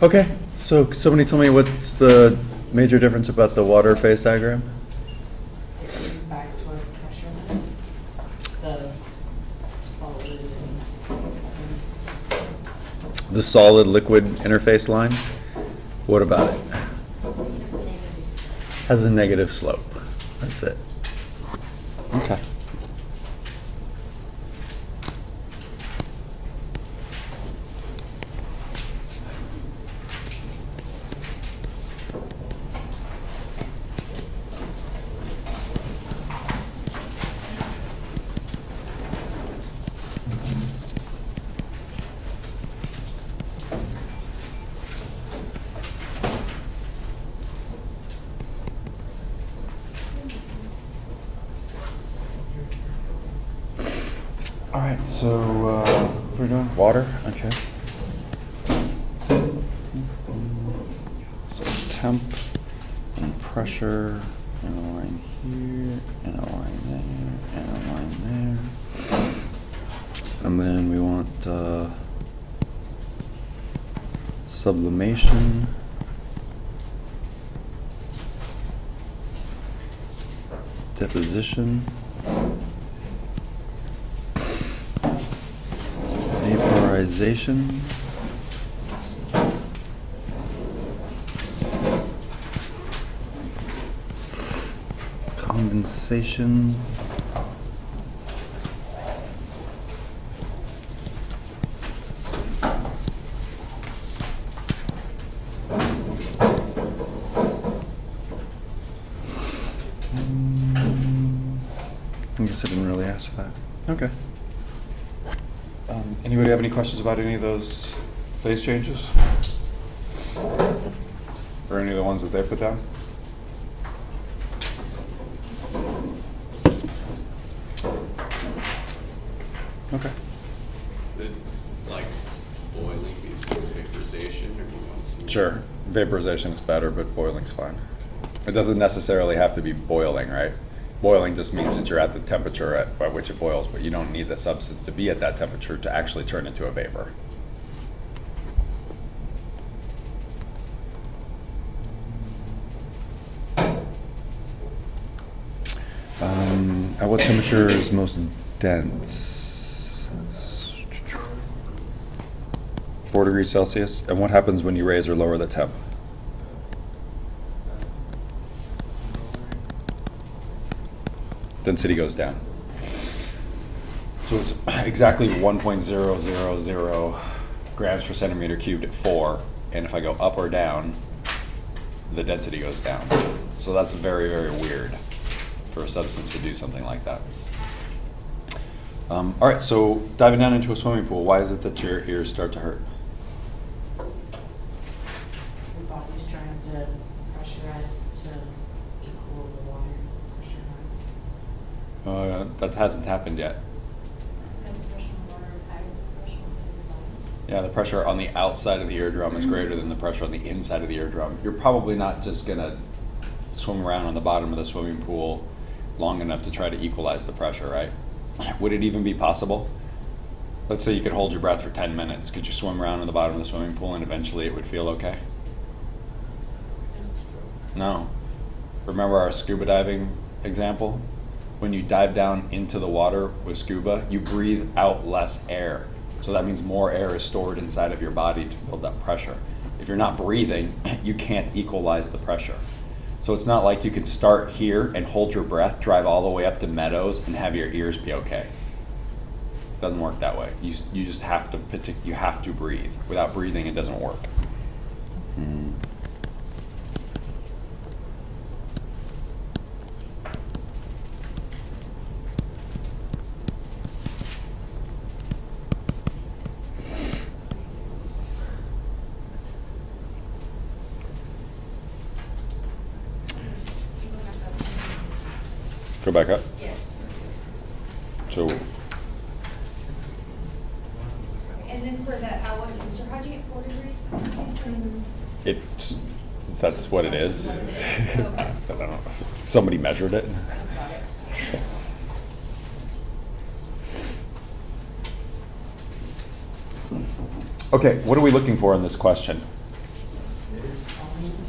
Okay, so somebody tell me what's the major difference about the water phase diagram? It moves back towards pressure. The solid The solid liquid interface line? What about it? Has a negative slope. That's it. Okay. All right, so what are we doing? Water? Okay. So temp and pressure, and a line here, and a line there, and a line there. And then we want sublimation. Deposition. Vaporization. Condensation. I guess I didn't really ask for that. Okay. Anybody have any questions about any of those phase changes? Or any of the ones that they put down? Okay. Like boiling means vaporization, or do you want to see? Sure. Vaporization is better, but boiling's fine. It doesn't necessarily have to be boiling, right? Boiling just means that you're at the temperature by which it boils, but you don't need the substance to be at that temperature to actually turn into a vapor. At what temperature is most dense? 4 degrees Celsius. And what happens when you raise or lower the temp? Density goes down. So it's exactly 1.000 grams per centimeter cubed at 4, and if I go up or down, the density goes down. So that's very, very weird for a substance to do something like that. All right, so diving down into a swimming pool, why is it that your ears start to hurt? Your body's trying to pressurize to equal the water pressure. That hasn't happened yet. Because the pressure in the water is higher than the pressure within your body. Yeah, the pressure on the outside of the eardrum is greater than the pressure on the inside of the eardrum. You're probably not just gonna swim around on the bottom of the swimming pool long enough to try to equalize the pressure, right? Would it even be possible? Let's say you could hold your breath for 10 minutes. Could you swim around on the bottom of the swimming pool and eventually it would feel okay? No. Remember our scuba diving example? When you dive down into the water with scuba, you breathe out less air. So that means more air is stored inside of your body to build up pressure. If you're not breathing, you can't equalize the pressure. So it's not like you can start here and hold your breath, drive all the way up to Meadows, and have your ears be okay. It doesn't work that way. You just have to breathe. Without breathing, it doesn't work. Go back up. Yes. So And then for the, what temperature, how'd you get 4 degrees? it's that's what it is. Okay. I don't know. Somebody measured it. Got it. Okay, what are we looking for in this question?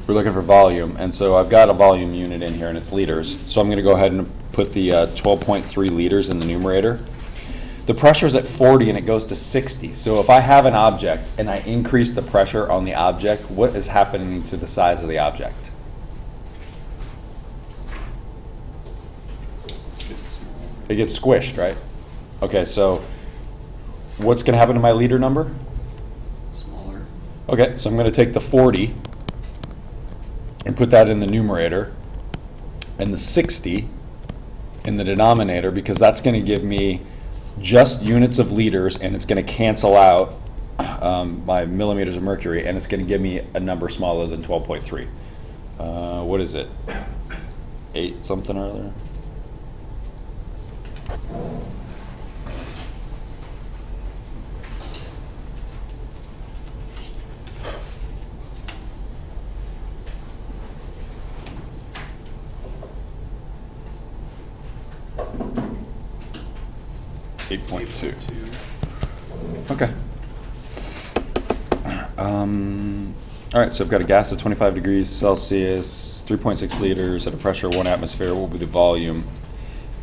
We're looking for volume, and so I've got a volume unit in here and it's liters. So I'm gonna go ahead and put the 12.3 liters in the numerator. The pressure's at 40 and it goes to 60. So if I have an object and I increase the pressure on the object, what is happening to the size of the object? It's getting small. It gets squished, right? Okay, so what's gonna happen to my liter number? Smaller. Okay, so I'm gonna take the 40 and put that in the numerator and the 60 in the denominator, because that's gonna give me just units of liters and it's gonna cancel out my millimeters of mercury and it's gonna give me a number smaller than 12.3. What is it? 8 something or other? Eight point two. 8.2. Okay. All right, so I've got a gas at 25 degrees Celsius, 3.6 liters at a pressure of 1 atmosphere. What will be the volume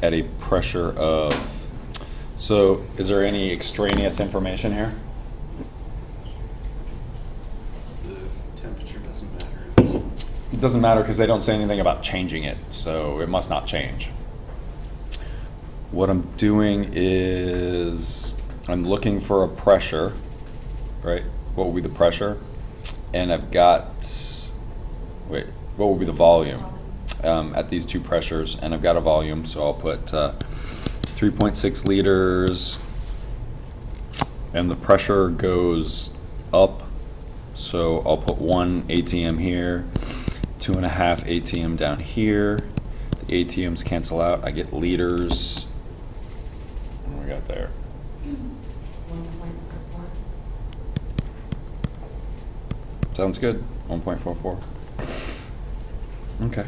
at a pressure of? So is there any extraneous information here? The temperature doesn't matter in this one. It doesn't matter because they don't say anything about changing it, so it must not change. What I'm doing is I'm looking for a pressure, right? What will be the pressure? And I've got, wait, what will be the volume at these two pressures? And I've got a volume, so I'll put 3.6 liters, and the pressure goes up, so I'll put 1 ATM here, 2.5 ATM down here. The ATMs cancel out, I get liters. What do we got there? 1.44. Sounds good, 1.44. Okay.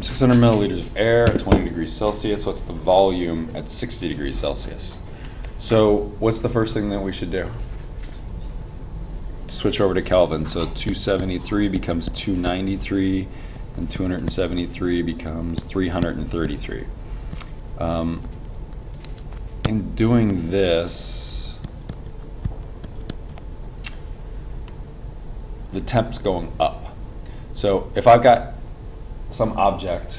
600 milliliters of air at 20 degrees Celsius. What's the volume at 60 degrees Celsius? So what's the first thing that we should do? Switch over to Kelvin. So 273 becomes 293, and 273 becomes 333. In doing this, the temp's going up. So if I've got some object,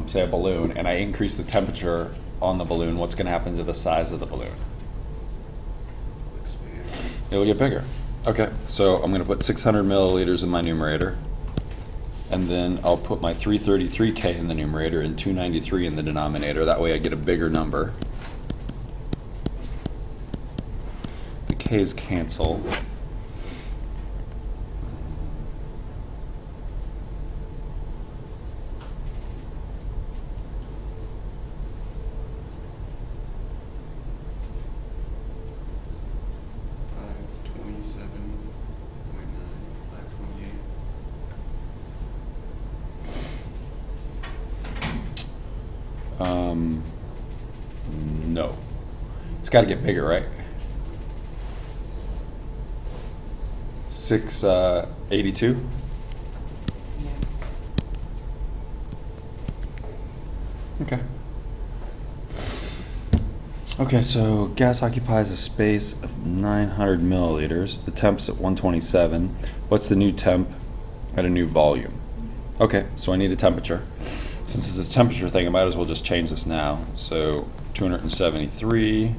say a balloon, and I increase the temperature on the balloon, what's going to happen to the size of the balloon? Expand. It'll get bigger. Okay, so I'm going to put 600 milliliters in my numerator, and then I'll put my 333K in the numerator and 293 in the denominator. That way I get a bigger number. The K's cancel. No. It's got to get bigger, right? 682? Yeah. Okay. Okay, so gas occupies a space of 900 milliliters. The temp's at 127. What's the new temp at a new volume? Okay, so I need a temperature. Since it's a temperature thing, I might as well just change this now. So 273,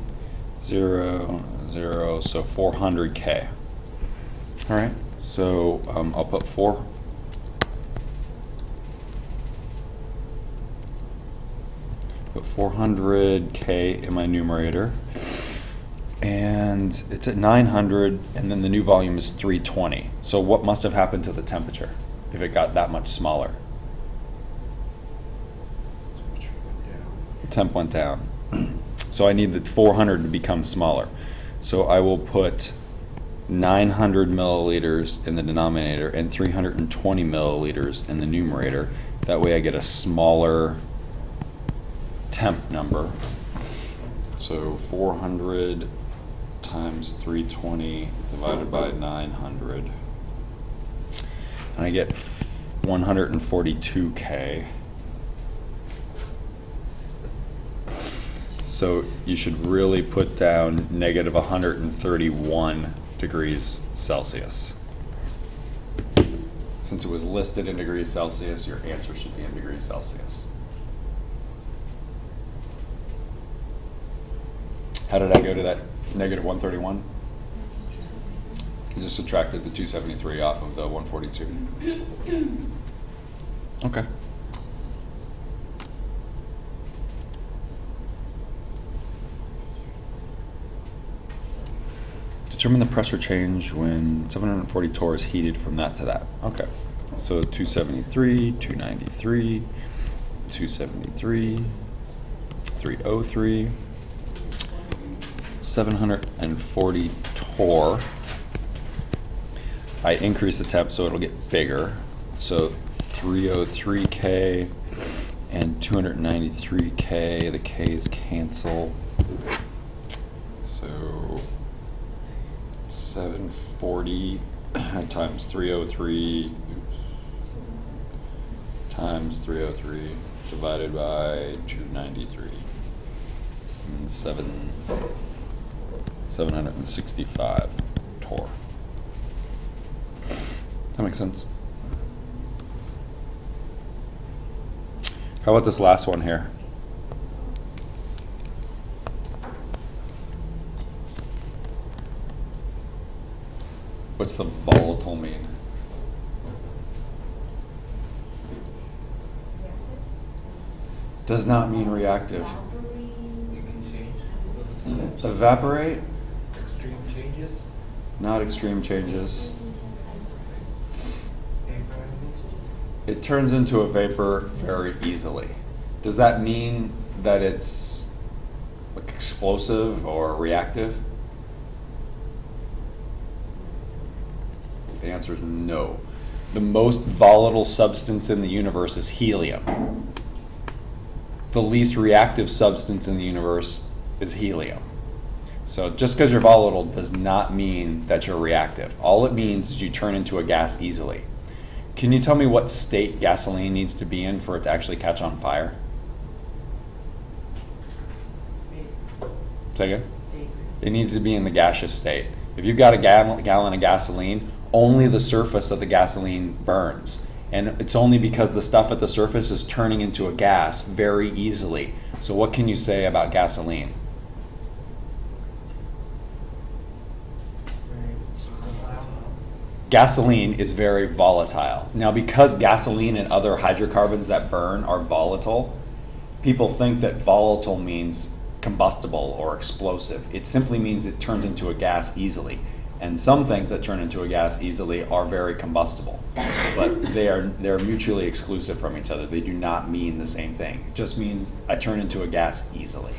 0, 0, so 400K. All right, so I'll put 4. Put 400K in my numerator. And it's at 900, and then the new volume is 320. So what must have happened to the temperature if it got that much smaller? Temperature went down. The temp went down. So I need the 400 to become smaller. So I will put 900 milliliters in the denominator and 320 milliliters in the numerator. That way I get a smaller temp number. So 400 times 320 divided by 900. and I get 142K. So you should really put down negative 131 degrees Celsius. Since it was listed in degrees Celsius, your answer should be in degrees Celsius. How did I go to that negative 131? I just subtracted the 273 off of the 142. Okay. Determine the pressure change when 740 torr is heated from that to that. Okay. So 273, 293, 273, 303, 740 torr. I increase the temp so it'll get bigger. So 303K and 293K, the K's cancel. So 740 times 303, times 303 divided by 293. And 765 torr. That makes sense. How about this last one here? What's the volatile mean? Does not mean reactive. You can change. Evaporate? Extreme changes. Not extreme changes. Vaporizes. It turns into a vapor very easily. Does that mean that it's like explosive or reactive? The answer is no. The most volatile substance in the universe is helium. The least reactive substance in the universe is helium. So just because you're volatile does not mean that you're reactive. All it means is you turn into a gas easily. Can you tell me what state gasoline needs to be in for it to actually catch on fire? Say again? It needs to be in the gaseous state. If you've got a gallon of gasoline, only the surface of the gasoline burns. And it's only because the stuff at the surface is turning into a gas very easily. So what can you say about gasoline? Gasoline is very volatile. Now, because gasoline and other hydrocarbons that burn are volatile, people think that volatile means combustible or explosive. It simply means it turns into a gas easily. And some things that turn into a gas easily are very combustible, but they're mutually exclusive from each other. They do not mean the same thing. It just means I turn into a gas easily.